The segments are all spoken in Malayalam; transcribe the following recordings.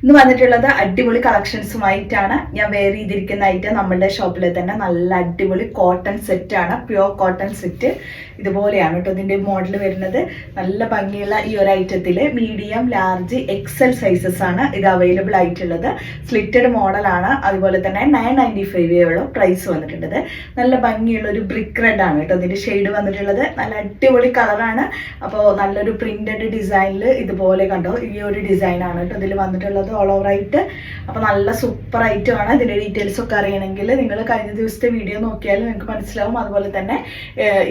ഇന്ന് വന്നിട്ടുള്ളത് അടിപൊളി കളക്ഷൻസുമായിട്ടാണ്. ഞാൻ വെയർ ചെയ്തിരിക്കുന്ന ഐറ്റം നമ്മളുടെ ഷോപ്പിൽ തന്നെ നല്ല അടിപൊളി കോട്ടൺ സെറ്റ് ആണ്. പ്യുവർ കോട്ടൺ സെറ്റ് ഇതുപോലെയാണ് കേട്ടോ ഇതിന്റെ മോഡൽ വരുന്നത്. നല്ല ഭംഗിയുള്ള ഈ ഒരു ഐറ്റത്തിൽ മീഡിയം, ലാർജ്, എക്സൽ സൈസസ് ആണ് ഇത് അവൈലബിൾ ആയിട്ടുള്ളത്. സ്ലിറ്റഡ് മോഡലാണ്. അതുപോലെ തന്നെ 995 ഉള്ള പ്രൈസ് വന്നിട്ടുള്ളത്. നല്ല ഭംഗിയുള്ള ഒരു ബ്രിക്ക് റെഡ് ആണ് കേട്ടോ ഇതിന്റെ ഷെയ്ഡ് വന്നിട്ടുള്ളത്. നല്ല അടിപൊളി കളറാണ്. അപ്പോൾ നല്ലൊരു പ്രിന്റഡ് ഡിസൈനിൽ ഇതുപോലെ കണ്ടോ ഈ ഒരു ഡിസൈൻ ആണ് കേട്ടോ ഇതിൽ വന്നിട്ടുള്ളത്. ഓൾ ഓവർ ആയിട്ട്. അപ്പോൾ നല്ല സൂപ്പർ ഐറ്റം ആണ്. ഇതിന്റെ ഡീറ്റെയിൽസ് ഒക്കെ അറിയണമെങ്കിൽ നിങ്ങൾ കഴിഞ്ഞ ദിവസത്തെ വീഡിയോ നോക്കിയാൽ നിങ്ങൾക്ക് മനസ്സിലാവും. അതുപോലെ തന്നെ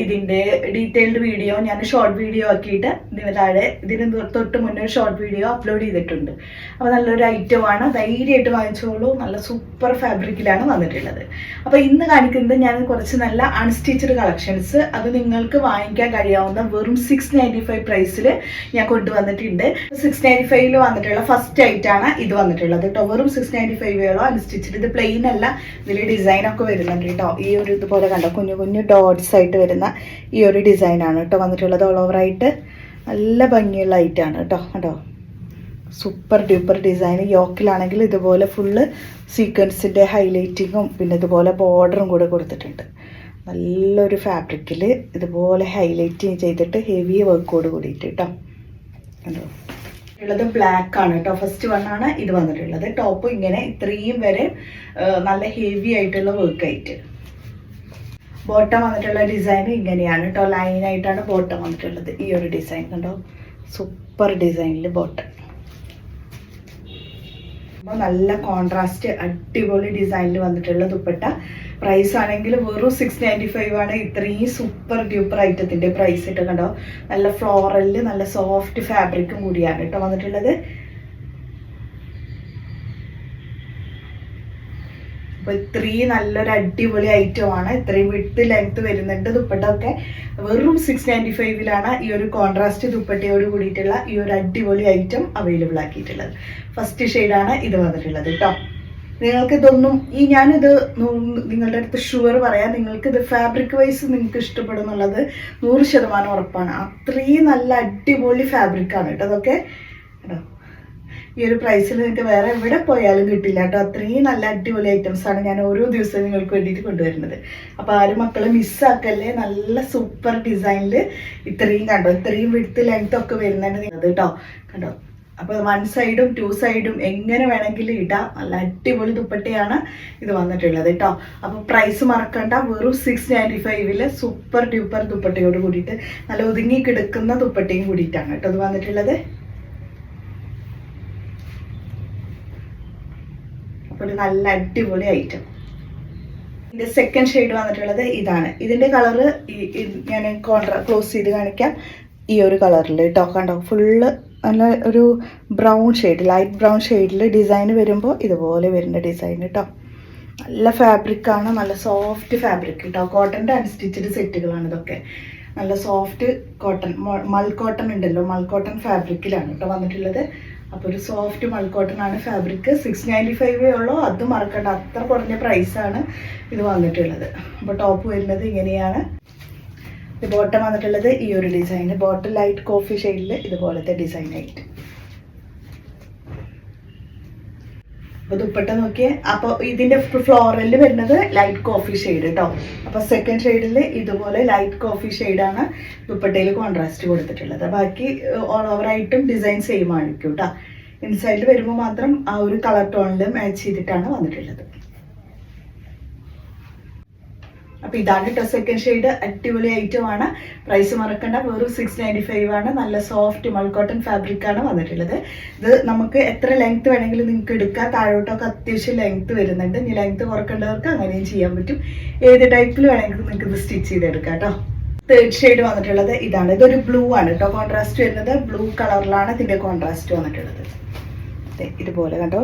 ഇതിന്റെ ഡീറ്റെയിൽഡ് വീഡിയോ ഞാൻ ഷോർട്ട് വീഡിയോ ആക്കിയിട്ട് ഇതിന് താഴെ ഇതിന് തൊട്ട് മുന്നേ ഷോർട്ട് വീഡിയോ അപ്ലോഡ് ചെയ്തിട്ടുണ്ട്. അപ്പോൾ നല്ലൊരു ഐറ്റമാണ്. ധൈര്യമായിട്ട് വാങ്ങിച്ചോളൂ. നല്ല സൂപ്പർ ഫാബ്രിക്കിലാണ് വന്നിട്ടുള്ളത്. അപ്പോൾ ഇന്ന് കാണിക്കുന്നത് ഞാൻ കുറച്ച് നല്ല അൺസ്റ്റിച്ചഡ് കളക്ഷൻസ്. അത് നിങ്ങൾക്ക് വാങ്ങിക്കാൻ കഴിയാവുന്ന വെറും 695 പ്രൈസിൽ ഞാൻ കൊണ്ടുവന്നിട്ടുണ്ട്. 695 വന്നിട്ടുള്ള ഫസ്റ്റ് ഐറ്റാണ് ഇത് വന്നിട്ടുള്ളത് കേട്ടോ. വെറും 695 അൺസ്റ്റിച്ചഡ്. ഇത് പ്ലെയിൻ അല്ല, ഇതിൽ ഡിസൈൻ ഒക്കെ വരുന്നുണ്ട് കേട്ടോ. ഈ ഒരു ഇതുപോലെ കണ്ടോ കുഞ്ഞു കുഞ്ഞു ഡോട്ട്സ് ആയിട്ട് വരുന്ന ഈ ഒരു ഡിസൈനാണ് കേട്ടോ വന്നിട്ടുള്ളത്. ഓൾ ഓവർ ആയിട്ട് നല്ല ഭംഗിയുള്ള ഐറ്റാണ് കേട്ടോ. കേട്ടോ സൂപ്പർ ഡ്യൂപ്പർ ഡിസൈൻ. യോക്കിലാണെങ്കിൽ ഇതുപോലെ ഫുള്ള് സീക്വൻസിൻ്റെ ഹൈലൈറ്റിങ്ങും പിന്നെ ഇതുപോലെ ബോർഡറും കൂടെ കൊടുത്തിട്ടുണ്ട്. നല്ലൊരു ഫാബ്രിക്കിൽ ഇതുപോലെ ഹൈലൈറ്റ് ചെയ്തിട്ട് ഹെവി വർക്കോട് കൂടിയിട്ട് കേട്ടോ. കണ്ടോ ഉള്ളത് ബ്ലാക്ക് ആണ് കേട്ടോ. ഫസ്റ്റ് വൺ ആണ് ഇത് വന്നിട്ടുള്ളത്. ടോപ്പ് ഇങ്ങനെ ഇത്രയും വരെ നല്ല ഹെവി ആയിട്ടുള്ള വർക്കായിട്ട്. ബോട്ടം വന്നിട്ടുള്ള ഡിസൈൻ ഇങ്ങനെയാണ് കേട്ടോ. ലൈനായിട്ടാണ് ബോട്ടം വന്നിട്ടുള്ളത്. ഈ ഒരു ഡിസൈൻ കണ്ടോ, സൂപ്പർ ഡിസൈനിൽ ബോട്ടം. അപ്പോൾ നല്ല കോൺട്രാസ്റ്റ് അടിപൊളി ഡിസൈനിൽ വന്നിട്ടുള്ള ദുപ്പട്ട. പ്രൈസ് ആണെങ്കിൽ വെറും 695 ആണ്. ഇത്രയും സൂപ്പർ ഡ്യൂപ്പർ ഐറ്റത്തിൻ്റെ പ്രൈസ് ഇട്ട് കണ്ടോ. നല്ല ഫ്ലോറലിൽ നല്ല സോഫ്റ്റ് ഫാബ്രിക്കും കൂടിയാണ് കേട്ടോ വന്നിട്ടുള്ളത്. അപ്പോൾ ഇത്രയും നല്ലൊരു അടിപൊളി ഐറ്റമാണ്. ഇത്രയും വിട്ട് ലെങ്ത് വരുന്നുണ്ട്. ദുപ്പട്ട ഒക്കെ വെറും 695 ഈ ഒരു കോൺട്രാസ്റ്റ് ദുപ്പട്ടയോട് കൂടിയിട്ടുള്ള ഈ ഒരു അടിപൊളി ഐറ്റം അവൈലബിൾ ആക്കിയിട്ടുള്ളത്. ഫസ്റ്റ് ഷെയ്ഡാണ് ഇത് വന്നിട്ടുള്ളത് കേട്ടോ. നിങ്ങൾക്ക് ഇതൊന്നും ഞാനിത് നിങ്ങളുടെ അടുത്ത് ഷുവർ പറയാം, നിങ്ങൾക്ക് ഇത് ഫാബ്രിക് വൈസ് നിങ്ങൾക്ക് ഇഷ്ടപ്പെടും എന്നുള്ളത് 100% ഉറപ്പാണ്. അത്രയും നല്ല അടിപൊളി ഫാബ്രിക്കാണ് കേട്ടോ അതൊക്കെ കേട്ടോ. ഈ ഒരു പ്രൈസിൽ നിങ്ങൾക്ക് വേറെ എവിടെ പോയാലും കിട്ടില്ല കേട്ടോ. അത്രയും നല്ല അടിപൊളി ഐറ്റംസ് ആണ് ഞാൻ ഓരോ ദിവസവും നിങ്ങൾക്ക് വേണ്ടിയിട്ട് കൊണ്ടുവരുന്നത്. അപ്പോൾ ആരും മക്കളെ മിസ്സാക്കല്ലേ. നല്ല സൂപ്പർ ഡിസൈനിൽ ഇത്രയും കണ്ടോ, ഇത്രയും വിഡ്ത്ത് ലെങ്ത് ഒക്കെ വരുന്നുണ്ട് കേട്ടോ. കണ്ടോ, അപ്പോൾ 1 സൈഡും 2 സൈഡും എങ്ങനെ വേണമെങ്കിലും ഇടാം. നല്ല അടിപൊളി ദുപ്പട്ടയാണ് ഇത് വന്നിട്ടുള്ളത് കേട്ടോ. അപ്പോൾ പ്രൈസ് മറക്കണ്ട. വെറും 695 സൂപ്പർ ഡ്യൂപ്പർ ദുപ്പട്ടയോട് കൂടിയിട്ട് നല്ല ഒതുങ്ങി കിടക്കുന്ന ദുപ്പട്ടയും കൂടിയിട്ടാണ് കേട്ടോ ഇത് വന്നിട്ടുള്ളത്. അപ്പോൾ നല്ല അടിപൊളി ഐറ്റം. ഇതിൻ്റെ സെക്കൻഡ് ഷെയ്ഡ് വന്നിട്ടുള്ളത് ഇതാണ്. ഇതിൻ്റെ കളറ് ഞാൻ ക്ലോസ് ചെയ്ത് കാണിക്കാം. ഈ ഒരു കളറിൽ കേട്ടോ. കണ്ടോ ഫുള്ള് നല്ല ഒരു ബ്രൗൺ ഷെയ്ഡ്, ലൈറ്റ് ബ്രൗൺ ഷെയ്ഡിൽ ഡിസൈൻ വരുമ്പോൾ ഇതുപോലെ വരുന്ന ഡിസൈൻ കേട്ടോ. നല്ല ഫാബ്രിക്കാണ്. നല്ല സോഫ്റ്റ് ഫാബ്രിക് കേട്ടോ. കോട്ടൻ്റെ അൺസ്റ്റിച്ചഡ് സെറ്റുകളാണ് ഇതൊക്കെ. നല്ല സോഫ്റ്റ് കോട്ടൺ, മൾ കോട്ടൺ ഉണ്ടല്ലോ, മൾ കോട്ടൺ ഫാബ്രിക്കിലാണ് കേട്ടോ വന്നിട്ടുള്ളത്. അപ്പോൾ ഒരു സോഫ്റ്റ് മൾ കോട്ടൺ ആണ് ഫാബ്രിക്. 695 ഉള്ളൂ. അത് മറക്കണ്ട, അത്ര കുറഞ്ഞ പ്രൈസാണ് ഇത് വന്നിട്ടുള്ളത്. അപ്പോൾ ടോപ്പ് വരുന്നത് ഇങ്ങനെയാണ്. ബോട്ടം വന്നിട്ടുള്ളത് ഈ ഒരു ഡിസൈൻ. ബോട്ടം ലൈറ്റ് കോഫി ഷെയ്ഡിൽ ഇതുപോലത്തെ ഡിസൈൻ ആയിട്ട്. അപ്പോൾ ദുപ്പട്ട നോക്കിയേ. അപ്പോൾ ഇതിൻ്റെ ഫ്ലോറലിൽ വരുന്നത് ലൈറ്റ് കോഫി ഷെയ്ഡ് കേട്ടോ. അപ്പോൾ സെക്കൻഡ് ഷെയ്ഡിൽ ഇതുപോലെ ലൈറ്റ് കോഫി ഷെയ്ഡാണ് ദുപ്പട്ടയിൽ കോൺട്രാസ്റ്റ് കൊടുത്തിട്ടുള്ളത്. ബാക്കി ഓൾ ഓവർ ആയിട്ടും ഡിസൈൻ സെയിം ആയിരിക്കും കേട്ടോ. ഇൻസൈഡിൽ വരുമ്പോൾ മാത്രം ആ ഒരു കളർ ടോണിൽ മാച്ച് ചെയ്തിട്ടാണ് വന്നിട്ടുള്ളത്. അപ്പോൾ ഇതാണ് കേട്ടോ സെക്കൻഡ് ഷെയ്ഡ്. അടിപൊളി ഐറ്റമാണ്. പ്രൈസ് മറക്കണ്ട. വെറും 695 ആണ്. നല്ല സോഫ്റ്റ് മൾക്കോട്ടൺ ഫാബ്രിക്കാണ് വന്നിട്ടുള്ളത്. ഇത് നമുക്ക് എത്ര ലെങ്ത് വേണമെങ്കിലും നിങ്ങൾക്ക് എടുക്കാം. താഴോട്ടൊക്കെ അത്യാവശ്യം ലെങ്ത് വരുന്നുണ്ട്. ഇനി ലെങ്ത് കുറക്കേണ്ടവർക്ക് അങ്ങനെയും ചെയ്യാൻ പറ്റും. ഏത് ടൈപ്പിൽ വേണമെങ്കിലും നിങ്ങൾക്ക് ഇത് സ്റ്റിച്ച് ചെയ്തെടുക്കാം കേട്ടോ. തേർഡ് ഷെയ്ഡ് വന്നിട്ടുള്ളത് ഇതാണ്. ഇതൊരു ബ്ലൂ ആണ് കേട്ടോ. കോൺട്രാസ്റ്റ് വരുന്നത് ബ്ലൂ കളറിലാണ് ഇതിൻ്റെ കോൺട്രാസ്റ്റ് വന്നിട്ടുള്ളത്. ഇതുപോലെ കണ്ടോ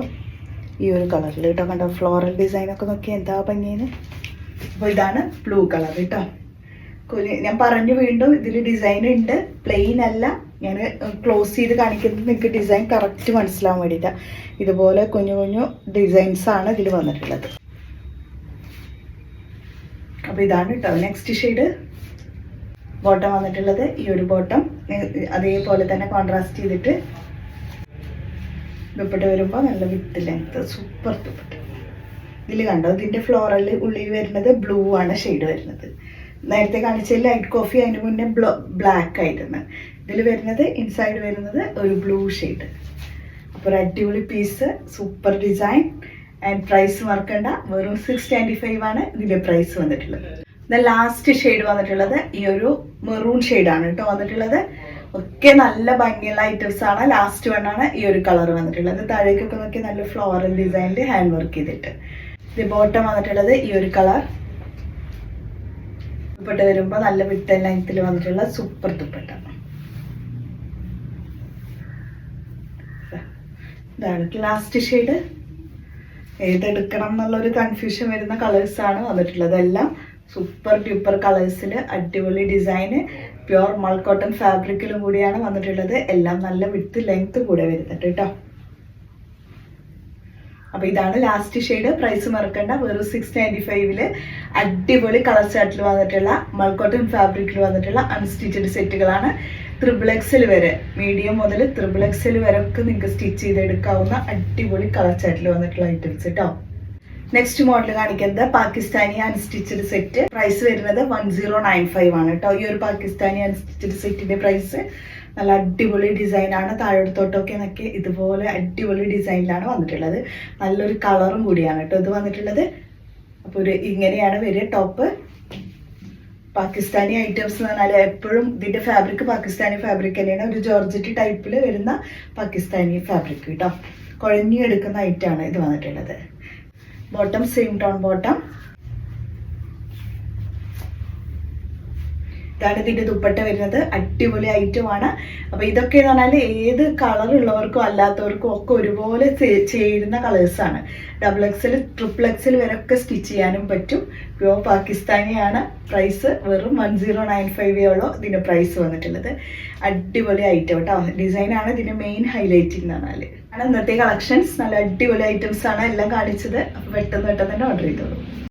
ഈ ഒരു കളറിൽ കേട്ടോ. കണ്ടോ ഫ്ലോറൽ ഡിസൈനൊക്കെ നോക്കി എന്താ ഭംഗിയെന്ന്. അപ്പോൾ ഇതാണ് ബ്ലൂ കളർ കേട്ടോ. ഞാൻ പറഞ്ഞു വീണ്ടും ഇതിൽ ഡിസൈൻ ഉണ്ട്, പ്ലെയിൻ അല്ല. ഞാൻ ക്ലോസ് ചെയ്ത് കാണിക്കുന്നത് നിങ്ങൾക്ക് ഡിസൈൻ കറക്റ്റ് മനസ്സിലാവാൻ വേണ്ടിയിട്ടാണ്. ഇതുപോലെ കുഞ്ഞു കുഞ്ഞു ഡിസൈൻസാണ് ഇതിൽ വന്നിട്ടുള്ളത്. അപ്പോൾ ഇതാണ് കേട്ടോ നെക്സ്റ്റ് ഷെയ്ഡ്. ബോട്ടം വന്നിട്ടുള്ളത് ഈ ഒരു ബോട്ടം അതേപോലെ തന്നെ കോൺട്രാസ്റ്റ് ചെയ്തിട്ട് ദുപ്പട്ട വരുമ്പോൾ നല്ല വിത്ത് ലെങ്ത് സൂപ്പർ ദുപ്പട്ട. ഇതിൽ കണ്ടോ, ഇതിൻ്റെ ഫ്ലോറൽ ഉള്ളിൽ വരുന്നത് ബ്ലൂ ആണ് ഷെയ്ഡ് വരുന്നത്. നേരത്തെ കാണിച്ചതിൽ ലൈറ്റ് കോഫി, അതിന് മുന്നേ ബ്ലാക്ക് ആയിരുന്നു. ഇതിൽ വരുന്നത് ഇൻസൈഡ് വരുന്നത് ഒരു ബ്ലൂ ഷെയ്ഡ്. അപ്പോൾ ഒരു അടിപൊളി piece, super design. And price മറക്കണ്ട, വെറും 695 ആണ് ഇതിൻ്റെ പ്രൈസ് വന്നിട്ടുള്ളത്. ലാസ്റ്റ് ഷെയ്ഡ് വന്നിട്ടുള്ളത് ഈ ഒരു മെറൂൺ ഷെയ്ഡാണ് കേട്ടോ വന്നിട്ടുള്ളത്. ഒക്കെ നല്ല ഭംഗിയുള്ള ഐറ്റംസ് ആണ്. ലാസ്റ്റ് വണ്ണാണ് ഈ ഒരു കളർ വന്നിട്ടുള്ളത്. താഴേക്കൊക്കെ നോക്കി നല്ല ഫ്ലോറൽ ഡിസൈനിൽ ഹാൻഡ് വർക്ക് ചെയ്തിട്ട്. ഇത് ബോട്ടം വന്നിട്ടുള്ളത് ഈ ഒരു കളർ. ദുപ്പട്ട വരുമ്പോൾ നല്ല വിത്ത് ലെങ്ത്തിൽ വന്നിട്ടുള്ള സൂപ്പർ ദുപ്പട്ട. ഇതാണ് ലാസ്റ്റ് ഷെയ്ഡ്. ഏതെടുക്കണം എന്നുള്ളൊരു കൺഫ്യൂഷൻ വരുന്ന കളേഴ്സാണ് വന്നിട്ടുള്ളത്. എല്ലാം സൂപ്പർ ഡ്യൂപ്പർ കളേഴ്സിൽ അടിപൊളി ഡിസൈന്, പ്യുവർ മൾ കോട്ടൺ ഫാബ്രിക്കിലും കൂടിയാണ് വന്നിട്ടുള്ളത്. എല്ലാം നല്ല വിത്ത് ലെങ്ത് കൂടെ വരുന്നുണ്ട് കേട്ടോ. അപ്പോൾ ഇതാണ് ലാസ്റ്റ് ഷെയ്ഡ്. പ്രൈസ് മറക്കണ്ട, വെറും 695 അടിപൊളി കളർ ചാർട്ടിൽ വന്നിട്ടുള്ള മൾ കോട്ടൺ ഫാബ്രിക്കിൽ വന്നിട്ടുള്ള അൺസ്റ്റിച്ചഡ് സെറ്റുകളാണ്. XXL വരെ, മീഡിയം മുതൽ XXL വരെ ഒക്കെ നിങ്ങൾക്ക് സ്റ്റിച്ച് ചെയ്തെടുക്കാവുന്ന അടിപൊളി കളർ ചാർട്ടിൽ വന്നിട്ടുള്ള ഐറ്റംസ് കേട്ടോ. നെക്സ്റ്റ് മോഡൽ കാണിക്കുന്നത് പാകിസ്ഥാനി അൺസ്റ്റിച്ചഡ് സെറ്റ്. പ്രൈസ് വരുന്നത് 1095 ആണ് കേട്ടോ. ഈ ഒരു പാകിസ്ഥാനി അൺസ്റ്റിച്ചഡ് സെറ്റിന്റെ പ്രൈസ്. നല്ല അടിപൊളി ഡിസൈനാണ്. താഴോട്ടൊക്കെ നോക്കി ഇതുപോലെ അടിപൊളി ഡിസൈനിലാണ് വന്നിട്ടുള്ളത്. നല്ലൊരു കളറും കൂടിയാണ് കേട്ടോ ഇത് വന്നിട്ടുള്ളത്. അപ്പോൾ ഇങ്ങനെയാണ് വരിക ടോപ്പ്. പാകിസ്ഥാനി ഐറ്റംസ് എന്ന് പറഞ്ഞാൽ എപ്പോഴും ഇതിന്റെ ഫാബ്രിക് പാകിസ്ഥാനി ഫാബ്രിക് തന്നെയാണ്. ഒരു ജോർജറ്റ് ടൈപ്പിൽ വരുന്ന പാകിസ്ഥാനി ഫാബ്രിക് കേട്ടോ. കുഴഞ്ഞെടുക്കുന്ന ഐറ്റമാണ് ഇത് വന്നിട്ടുള്ളത്. Bottom same tone bottom. ഇതാണ് ഇതിന്റെ ദുപ്പട്ട വരുന്നത്. അടിപൊളി ഐറ്റമാണ്. അപ്പൊ ഇതൊക്കെ എന്ന് പറഞ്ഞാൽ ഏത് കളർ ഉള്ളവർക്കും അല്ലാത്തവർക്കും ഒക്കെ ഒരുപോലെ ചേരുന്ന കളേഴ്സാണ്. XXL XXL വരെ ഒക്കെ സ്റ്റിച്ച് ചെയ്യാനും പറ്റും. പ്യുവർ പാകിസ്ഥാനിയാണ്. പ്രൈസ് വെറും 1095 ഉള്ളൂ ഇതിന്റെ പ്രൈസ് വന്നിട്ടുള്ളത്. അടിപൊളി ഐറ്റം കേട്ടോ. ഡിസൈനാണ് ഇതിന്റെ മെയിൻ ഹൈലൈറ്റിംഗ് എന്ന് പറഞ്ഞാൽ. ഇന്നത്തെ കളക്ഷൻസ് നല്ല അടിപൊളി ഐറ്റംസ് ആണ് എല്ലാം കാണിച്ചത്. അപ്പോൾ പെട്ടെന്ന് തന്നെ ഓർഡർ ചെയ്തോളൂ.